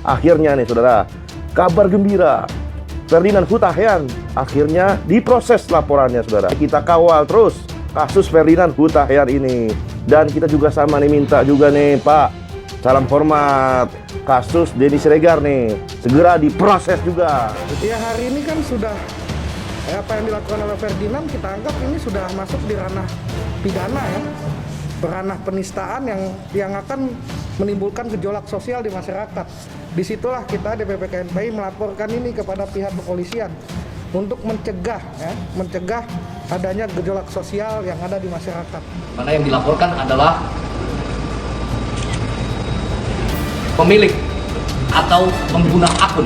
Akhirnya nih saudara, kabar gembira, Ferdinand Hutahian akhirnya diproses laporannya saudara. Kita kawal terus kasus Ferdinand Hutahian ini. Dan kita juga sama nih minta juga nih Pak, salam hormat, kasus Denny Siregar nih segera diproses juga. Ya hari ini kan sudah apa yang dilakukan oleh Ferdinand kita anggap ini sudah masuk di ranah pidana ya, ranah penistaan yang akan menimbulkan gejolak sosial di masyarakat. Disitulah kita DPP KNPI melaporkan ini kepada pihak kepolisian untuk mencegah adanya gejolak sosial yang ada di masyarakat. Mana yang dilaporkan adalah pemilik atau pengguna akun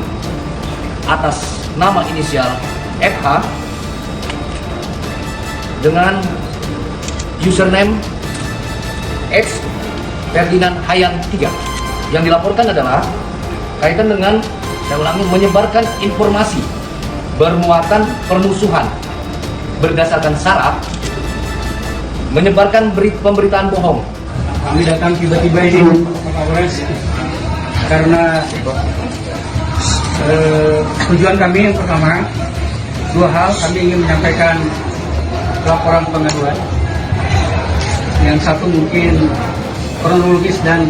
atas nama inisial FH dengan username X Ferdinand Hayan 3. Yang dilaporkan adalah kaitan dengan, saya ulangi, menyebarkan informasi bermuatan permusuhan berdasarkan syarat, menyebarkan pemberitaan bohong. Kami datang tiba-tiba ini Kapolres karena tujuan kami yang pertama dua hal. Kami ingin menyampaikan laporan pengaduan. Yang satu mungkin kronologis dan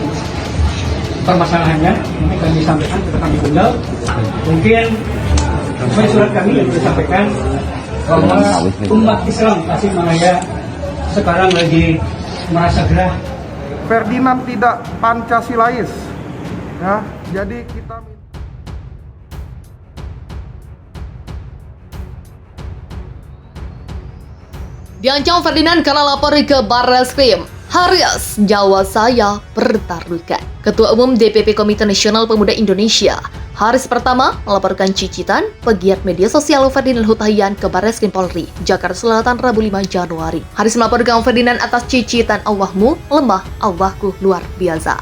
permasalahannya ini kami sampaikan kepada kami bundal. Mungkin sesuai surat kami yang disampaikan bahwa umat Islam Tasikmalaya sekarang lagi merasa gerah. Ferdinand tidak Pancasilais ya, jadi kita Diancam Ferdinand karena lapor ke Barreskrim. Haris, Jawa saya pertaruhkan. Ketua Umum DPP Komite Nasional Pemuda Indonesia, Haris pertama melaporkan cicitan pegiat media sosial Ferdinand Hutahian ke Barreskrim Polri, Jakarta Selatan, Rabu 5 Januari. Haris melaporkan Ferdinand atas cicitan Allahmu lemah, Allahku luar biasa.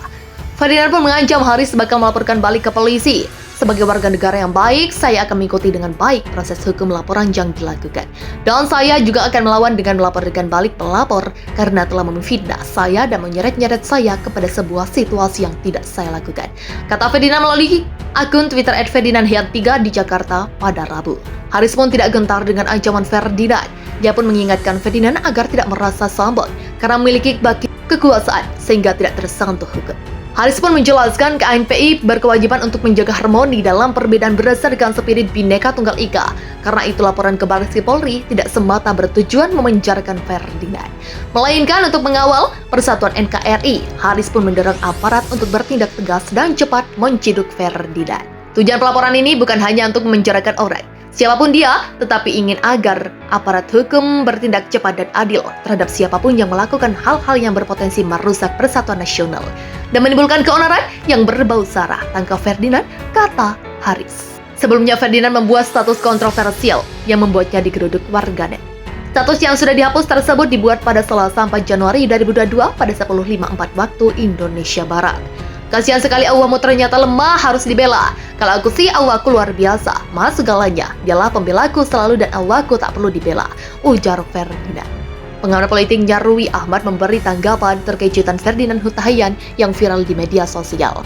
Ferdinand pun mengancam Haris bakal melaporkan balik ke polisi. Sebagai warga negara yang baik, saya akan mengikuti dengan baik proses hukum laporan yang dilakukan. Dan saya juga akan melawan dengan melaporkan balik pelapor karena telah memfitnah saya dan menyeret-nyeret saya kepada sebuah situasi yang tidak saya lakukan. Kata Ferdinand melalui akun Twitter @ferdinandhian3 di Jakarta pada Rabu. Haris pun tidak gentar dengan ancaman Ferdinand. Dia pun mengingatkan Ferdinand agar tidak merasa sombong karena memiliki kekuasaan sehingga tidak tersentuh hukum. Haris pun menjelaskan KNPI berkewajiban untuk menjaga harmoni dalam perbedaan berdasarkan spirit Bhinneka Tunggal Ika. Karena itu laporan ke Barreskrim Polri tidak semata bertujuan memenjarakan Ferdinand, melainkan untuk mengawal persatuan NKRI. Haris pun mendorong aparat untuk bertindak tegas dan cepat menciduk Ferdinand. Tujuan pelaporan ini bukan hanya untuk memenjarakan orang, siapapun dia, tetapi ingin agar aparat hukum bertindak cepat dan adil terhadap siapapun yang melakukan hal-hal yang berpotensi merusak persatuan nasional dan menimbulkan keonaran yang berbau sara, tangkap Ferdinand, kata Haris. Sebelumnya Ferdinand membuat status kontroversial yang membuatnya digeruduk warganet. Status yang sudah dihapus tersebut dibuat pada Selasa 4 Januari 2022 pada 10.54 waktu Indonesia Barat. Kasihan sekali Allahmu ternyata lemah, harus dibela. Kalau aku sih Allahku luar biasa, maha segalanya. Dialah pembelaku selalu dan Allahku tak perlu dibela, ujar Ferdinand. Pengamat politik Nyarwi Ahmad memberi tanggapan terkait cuitan Ferdinand Hutahian yang viral di media sosial.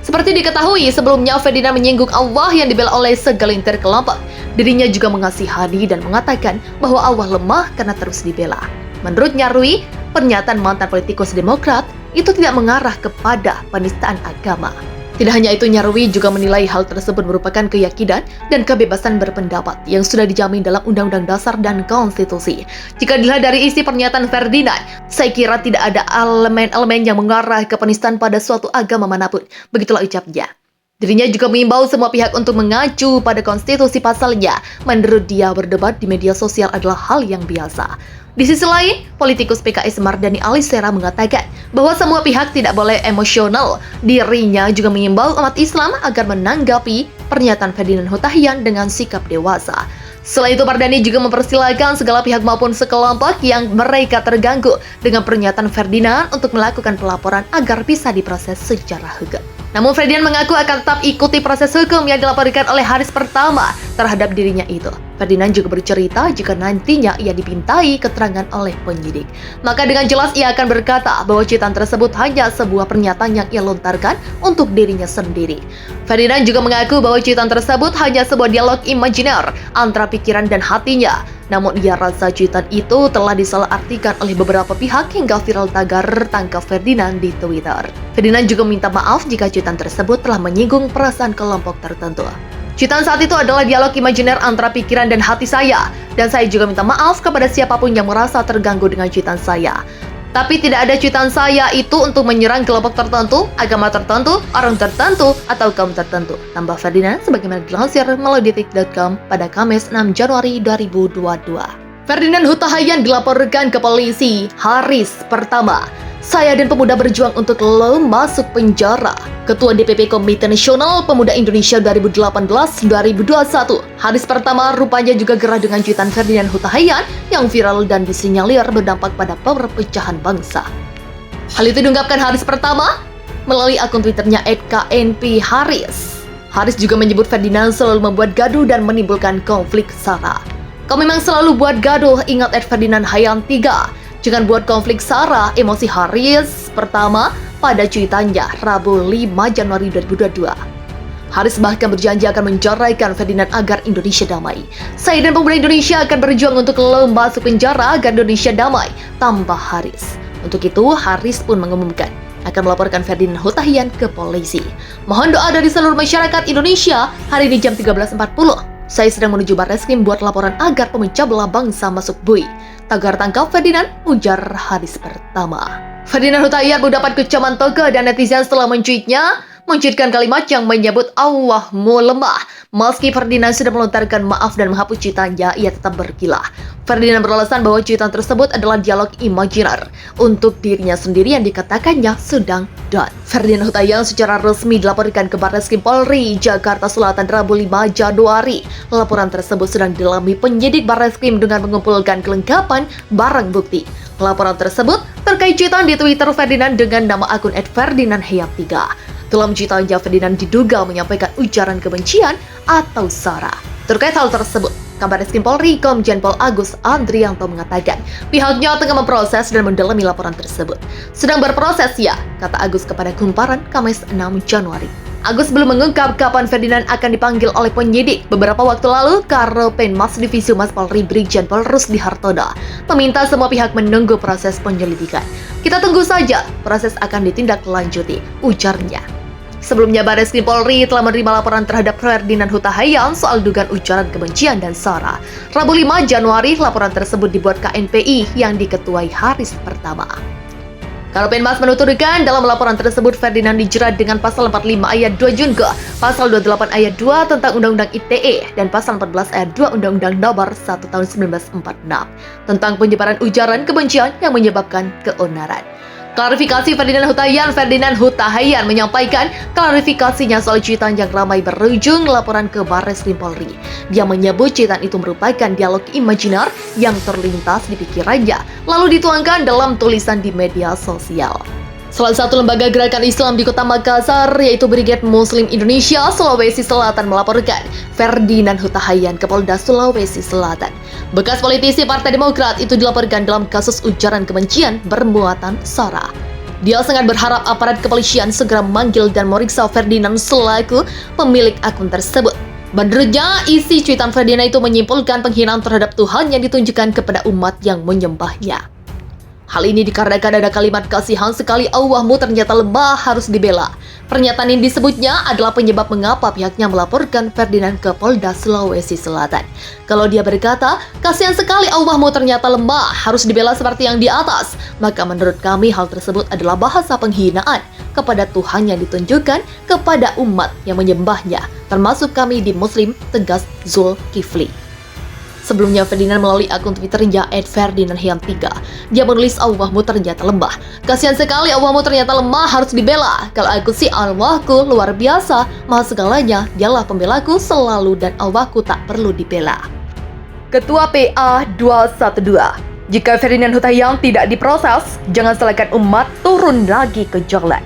Seperti diketahui, sebelumnya Ferdinand menyinggung Allah yang dibela oleh segelintir kelompok. Dirinya juga mengasihani dan mengatakan bahwa Allah lemah karena terus dibela. Menurut Nyarwi, pernyataan mantan politikus Demokrat itu tidak mengarah kepada penistaan agama. Tidak hanya itu, Nyarwi juga menilai hal tersebut merupakan keyakinan dan kebebasan berpendapat yang sudah dijamin dalam Undang-Undang Dasar dan Konstitusi. Jika dilihat dari isi pernyataan Ferdinand, saya kira tidak ada elemen-elemen yang mengarah ke penistaan pada suatu agama manapun. Begitulah ucapnya. Dirinya juga mengimbau semua pihak untuk mengacu pada konstitusi pasalnya. Menurut dia, berdebat di media sosial adalah hal yang biasa. Di sisi lain, politikus PKS Mardhani Alisera mengatakan bahwa semua pihak tidak boleh emosional. Dirinya juga mengimbau umat Islam agar menanggapi pernyataan Ferdinand Hutahian dengan sikap dewasa. Selain itu, Mardhani juga mempersilahkan segala pihak maupun sekelompok yang mereka terganggu dengan pernyataan Ferdinand untuk melakukan pelaporan agar bisa diproses secara hukum. Namun Ferdinand mengaku akan tetap ikuti proses hukum yang dilaporkan oleh Haris pertama terhadap dirinya itu. Ferdinand juga bercerita jika nantinya ia dipintai keterangan oleh penyidik. Maka dengan jelas ia akan berkata bahwa cuitan tersebut hanya sebuah pernyataan yang ia lontarkan untuk dirinya sendiri. Ferdinand juga mengaku bahwa cuitan tersebut hanya sebuah dialog imajiner antara pikiran dan hatinya. Namun ia rasa cuitan itu telah disalahartikan oleh beberapa pihak hingga viral tagar tangkap Ferdinand di Twitter. Ferdinand juga minta maaf jika cuitan tersebut telah menyinggung perasaan kelompok tertentu. Cuitan saat itu adalah dialog imajiner antara pikiran dan hati saya, dan saya juga minta maaf kepada siapapun yang merasa terganggu dengan cuitan saya. Tapi tidak ada cuitan saya itu untuk menyerang kelompok tertentu, agama tertentu, orang tertentu, atau kaum tertentu. Tambah Ferdinand sebagaimana dilansir melalui detik.com pada Kamis 6 Januari 2022. Ferdinand Huta Hayan dilaporkan ke polisi. Haris pertama. Saya dan pemuda berjuang untuk lo masuk penjara. Ketua DPP Komite Nasional Pemuda Indonesia 2018-2021, Haris pertama rupanya juga gerah dengan cuitan Ferdinand Huta Hayan yang viral dan disinyalir berdampak pada perpecahan bangsa. Hal itu diungkapkan Haris pertama melalui akun Twitternya @knpharis. Haris juga menyebut Ferdinand selalu membuat gaduh dan menimbulkan konflik sara. Kau memang selalu buat gaduh, ingat @Ferdinand Hayan 3. Jangan buat konflik sara, emosi Haris pertama pada cuitannya Rabu 5 Januari 2022. Haris bahkan berjanji akan menceraikan Ferdinand agar Indonesia damai. Saya dan pemuda Indonesia akan berjuang untuk lo masuk penjara agar Indonesia damai, tambah Haris. Untuk itu, Haris pun mengumumkan akan melaporkan Ferdinand Huta Hayan ke polisi. Mohon doa dari seluruh masyarakat Indonesia hari ini jam 13.40. Saya sedang menuju Barreskrim buat laporan agar pemecah belah bangsa masuk bui. Tagar tangkap Ferdinand, ujar Haris pertama. Ferdinand Huta Hayan mendapat kecaman toga dan netizen setelah mencuitkan kalimat yang menyebut Allahmu lemah. Meski Ferdinand sudah melontarkan maaf dan menghapus cuitannya, ia tetap berkilah. Ferdinand beralasan bahwa cuitan tersebut adalah dialog imajiner untuk dirinya sendiri yang dikatakannya sedang down. Ferdinand Huta Hayan secara resmi dilaporkan ke Barreskrim Polri Jakarta Selatan Rabu 5 Januari. Laporan tersebut sedang didalami penyidik Barreskrim dengan mengumpulkan kelengkapan barang bukti. Laporan tersebut terkait cuitan di Twitter Ferdinand dengan nama akun @ferdinandhayan3. Dalam cuitannya, Ferdinand diduga menyampaikan ujaran kebencian atau sara. Terkait hal tersebut, Kabareskrim Polri Komjen Pol Agus Andrianto mengatakan pihaknya tengah memproses dan mendalami laporan tersebut. Sedang berproses ya, kata Agus kepada Kumparan Kamis 6 Januari. Agus belum mengungkap kapan Ferdinand akan dipanggil oleh penyidik. Beberapa waktu lalu, Karopenmas Divisi Humas Polri Brigjen Pol Rusdi Hartono meminta semua pihak menunggu proses penyelidikan. Kita tunggu saja, proses akan ditindaklanjuti, ujarnya. Sebelumnya, Barreskrim Polri telah menerima laporan terhadap Ferdinand Huta Hayan soal dugaan ujaran kebencian dan sara. Rabu 5 Januari, laporan tersebut dibuat KNPI yang diketuai Haris pertama. Karopenmas menuturkan dalam laporan tersebut Ferdinand dijerat dengan pasal 45 ayat 2 Junko, pasal 28 ayat 2 tentang Undang-Undang ITE, dan pasal 14 ayat 2 Undang-Undang Nomor 1 tahun 1946 tentang penyebaran ujaran kebencian yang menyebabkan keonaran. Klarifikasi Ferdinand Huta Hayan menyampaikan klarifikasinya soal cuitan yang ramai berujung laporan ke Barreskrim Polri. Dia menyebut cuitan itu merupakan dialog imajiner yang terlintas di pikirannya, lalu dituangkan dalam tulisan di media sosial. Salah satu lembaga gerakan Islam di Kota Makassar, yaitu Brigade Muslim Indonesia Sulawesi Selatan, melaporkan Ferdinand Huta Hayan ke Polda Sulawesi Selatan. Bekas politisi Partai Demokrat itu dilaporkan dalam kasus ujaran kebencian bermuatan sara. Dia sangat berharap aparat kepolisian segera memanggil dan meriksa Ferdinand selaku pemilik akun tersebut. Menurutnya, isi cuitan Ferdinand itu menyimpulkan penghinaan terhadap Tuhan yang ditunjukkan kepada umat yang menyembahnya. Hal ini dikarenakan ada kalimat kasihan sekali Allahmu ternyata lemah harus dibela. Pernyataan ini disebutnya adalah penyebab mengapa pihaknya melaporkan Ferdinand ke Polda Sulawesi Selatan. Kalau dia berkata, kasihan sekali Allahmu ternyata lemah harus dibela seperti yang di atas, maka menurut kami hal tersebut adalah bahasa penghinaan kepada Tuhan yang ditunjukkan kepada umat yang menyembahnya, termasuk kami di Muslim, tegas Zulkifli. Sebelumnya, Ferdinand melalui akun Twitternya @ferdinandhayan3. Dia menulis Allahmu ternyata lemah. Kasihan sekali Allahmu ternyata lemah harus dibela. Kalau aku sih Allahku luar biasa, maha segalanya, dialah pembelaku selalu dan Allahku tak perlu dibela. Ketua PA 212. Jika Ferdinand Huta Hayan tidak diproses, jangan salahkan umat turun lagi ke jalan.